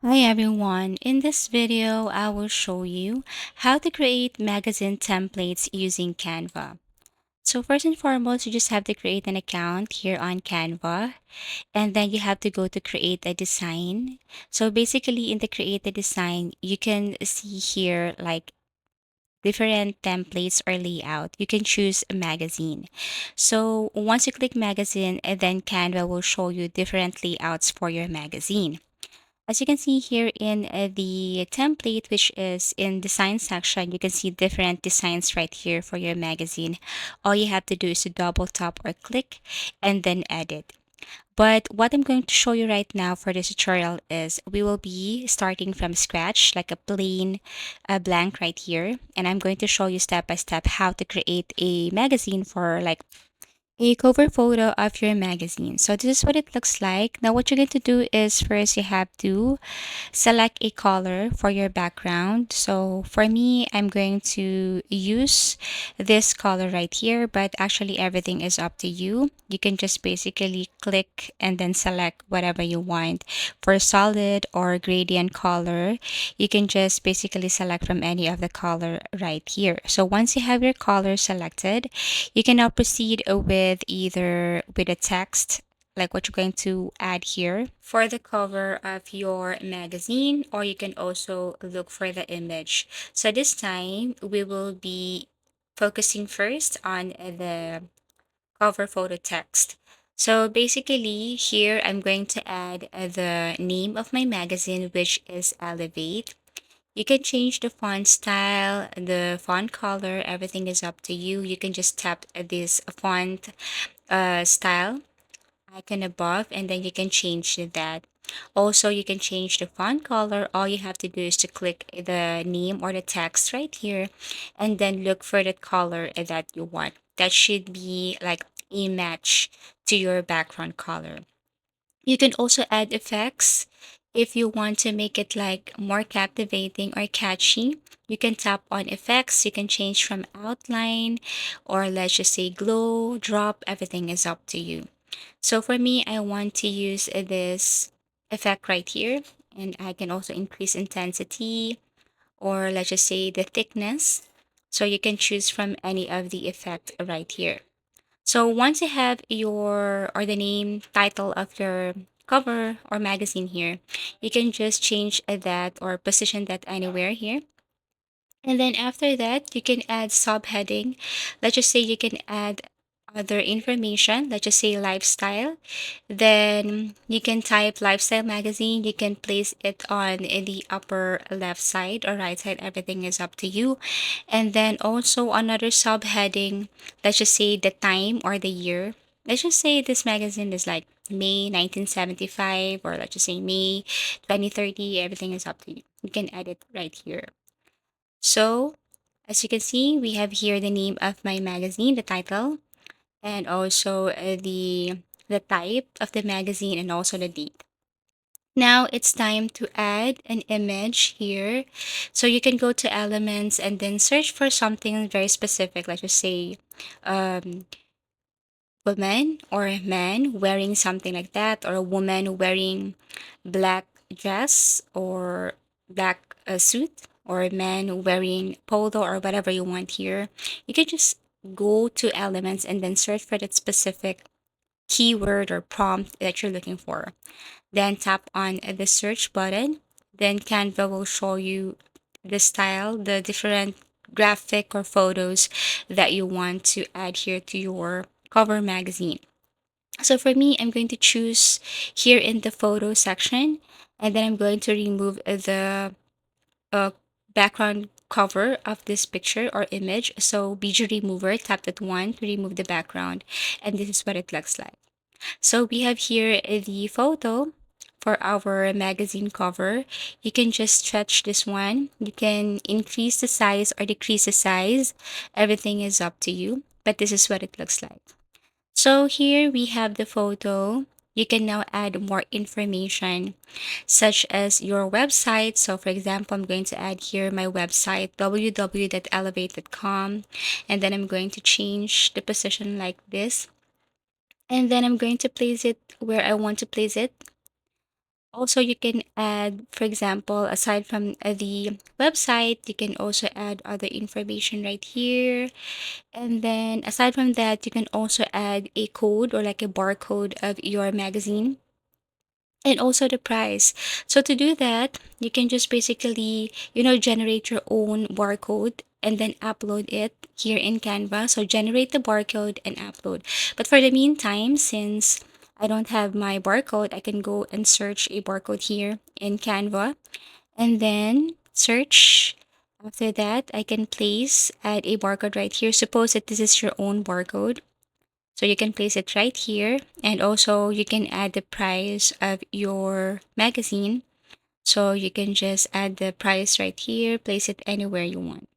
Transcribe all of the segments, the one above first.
Hi everyone, in this video I will show you how to create magazine templates using Canva. So first and foremost, you just have to create an account here on Canva, and then you have to go to create a design. So basically in the create a design, you can see here like different templates or layout. You can choose a magazine. So once you click magazine, and then Canva will show you different layouts for your magazine. As you can see here in the template, which is in design section, you can see different designs right here for your magazine. All you have to do is to double tap or click and then edit. But what I'm going to show you right now for this tutorial is we will be starting from scratch, like a plain blank right here. And I'm going to show you step by step how to create a magazine for like a cover photo of your magazine. So this is what it looks like. Now what you're going to do is first you have to select a color for your background. So for me, I'm going to use this color right here, but actually everything is up to you. You can just basically click and then select whatever you want. For solid or gradient color, you can just basically select from any of the color right here. So once you have your color selected, you can now proceed with either with a text like what you're going to add here for the cover of your magazine, or you can also look for the image. So this time we will be focusing first on the cover photo text. So basically here I'm going to add the name of my magazine, which is Elevate. You can change the font style, the font color, everything is up to you. You can just tap this font style icon above, and then you can change that. Also, you can change the font color. All you have to do is to click the name or the text right here and then look for the color that you want. That should be like a match to your background color. You can also add effects if you want to make it like more captivating or catchy. You can tap on effects. You can change from outline or let's just say glow, drop, everything is up to you. So for me, I want to use this effect right here, and I can also increase intensity or let's just say the thickness. So you can choose from any of the effect right here. So once you have your or the name title of your cover or magazine here, you can just change that or position that anywhere here. And then after that, you can add subheading. Let's just say you can add other information. Let's just say lifestyle. Then you can type lifestyle magazine. You can place it on in the upper left side or right side. Everything is up to you. And then also another subheading. Let's just say the time or the year. Let's just say this magazine is like May 1975, or let's just say May 2030. Everything is up to you. You can add it right here. So, as you can see, we have here the name of my magazine, the title, and also the type of the magazine and also the date. Now it's time to add an image here. So you can go to elements and then search for something very specific, let's just say um, woman or man wearing something like that, or a woman wearing black dress or black suit, or a man wearing polo or whatever you want here. You can just go to elements and then search for that specific keyword or prompt that you're looking for. Then tap on the search button. Then Canva will show you the style, the different graphic or photos that you want to add here to your cover magazine. So for me, I'm going to choose here in the photo section, and then I'm going to remove the uh, background cover of this picture or image. So BG remover, tap that one to remove the background, and this is what it looks like. So we have here the photo for our magazine cover. You can just stretch this one. You can increase the size or decrease the size. Everything is up to you, but this is what it looks like. So here we have the photo. You can now add more information such as your website. So for example, I'm going to add here my website www.elevate.com, and then I'm going to change the position like this. And then I'm going to place it where I want to place it. Also, you can add, for example, aside from the website, you can also add other information right here. And then aside from that, you can also add a code or like a barcode of your magazine and also the price. So to do that, you can just basically, generate your own barcode and then upload it here in Canva. So generate the barcode and upload. But for the meantime, since I don't have my barcode, I can go and search a barcode here in Canva and then search. After that, I can add a barcode right here. Suppose that this is your own barcode. So you can place it right here. And also you can add the price of your magazine. So you can just add the price right here, place it anywhere you want.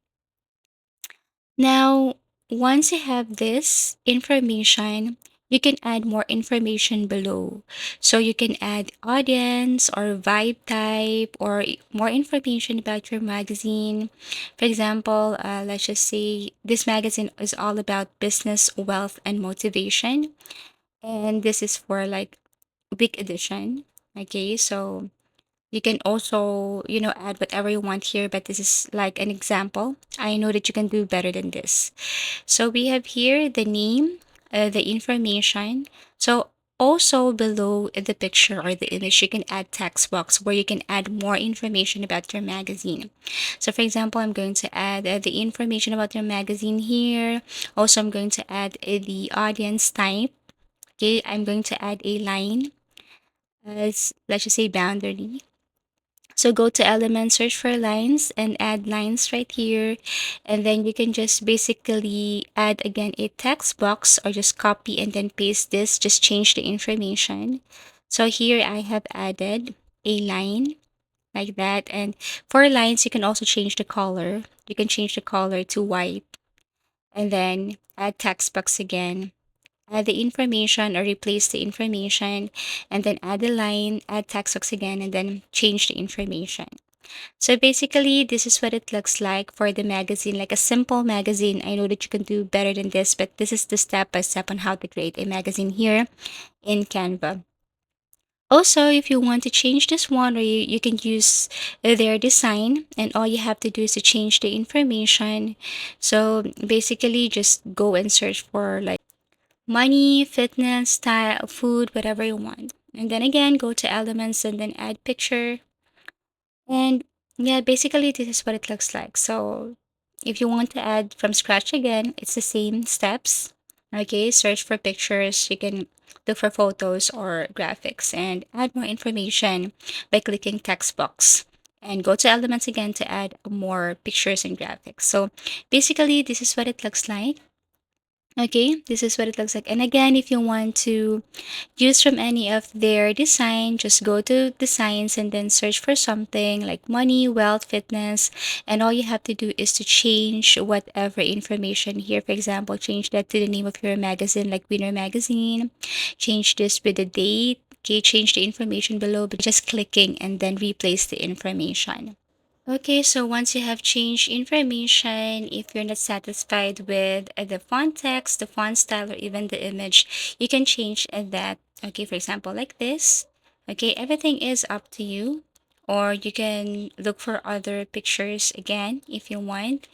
Now, once you have this information, you can add more information below. So you can add audience or vibe type or more information about your magazine. For example, let's just say this magazine is all about business, wealth, and motivation. And this is for like big edition. Okay, so you can also, add whatever you want here, but this is like an example. I know that you can do better than this. So we have here the name, the information. So also below the picture or the image, you can add text box where you can add more information about your magazine. So for example, I'm going to add the information about your magazine here. Also, I'm going to add the audience type. Okay, I'm going to add a line as, let's just say, boundary. So go to element, search for lines and add lines right here. And then you can just basically add again a text box or just copy and then paste this, just change the information. So here I have added a line like that. And for lines, you can also change the color. You can change the color to white and then add text box again, add the information or replace the information, and then add the line, add text box again, and then change the information. So basically, this is what it looks like for the magazine, like a simple magazine. I know that you can do better than this, but this is the step by step on how to create a magazine here in Canva. Also, if you want to change this one, or you can use their design, and all you have to do is to change the information. So basically, just go and search for like money, fitness, style, food, whatever you want. And then again, go to elements and then add picture. And yeah, basically, this is what it looks like. So if you want to add from scratch again, it's the same steps. Okay, search for pictures. You can look for photos or graphics and add more information by clicking text box. And go to elements again to add more pictures and graphics. So basically, this is what it looks like. Okay, this is what it looks like. And again, if you want to use from any of their design, just go to designs and then search for something like money, wealth, fitness. And all you have to do is to change whatever information here. For example, change that to the name of your magazine, like Winner Magazine. Change this with the date. Okay, change the information below by just clicking and then replace the information. Okay, so once you have changed information, if you're not satisfied with the font text, the font style, or even the image, you can change that. Okay, for example, like this. Okay, everything is up to you. Or you can look for other pictures again if you want.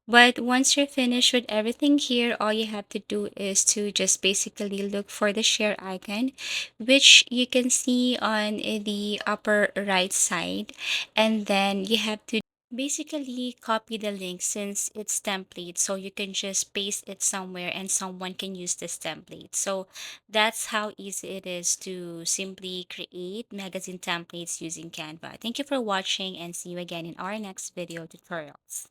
But once you're finished with everything here, all you have to do is to just basically look for the share icon, which you can see on the upper right side. And then you have to basically copy the link since it's template. So you can just paste it somewhere and someone can use this template. So that's how easy it is to simply create magazine templates using Canva. Thank you for watching and see you again in our next video tutorials.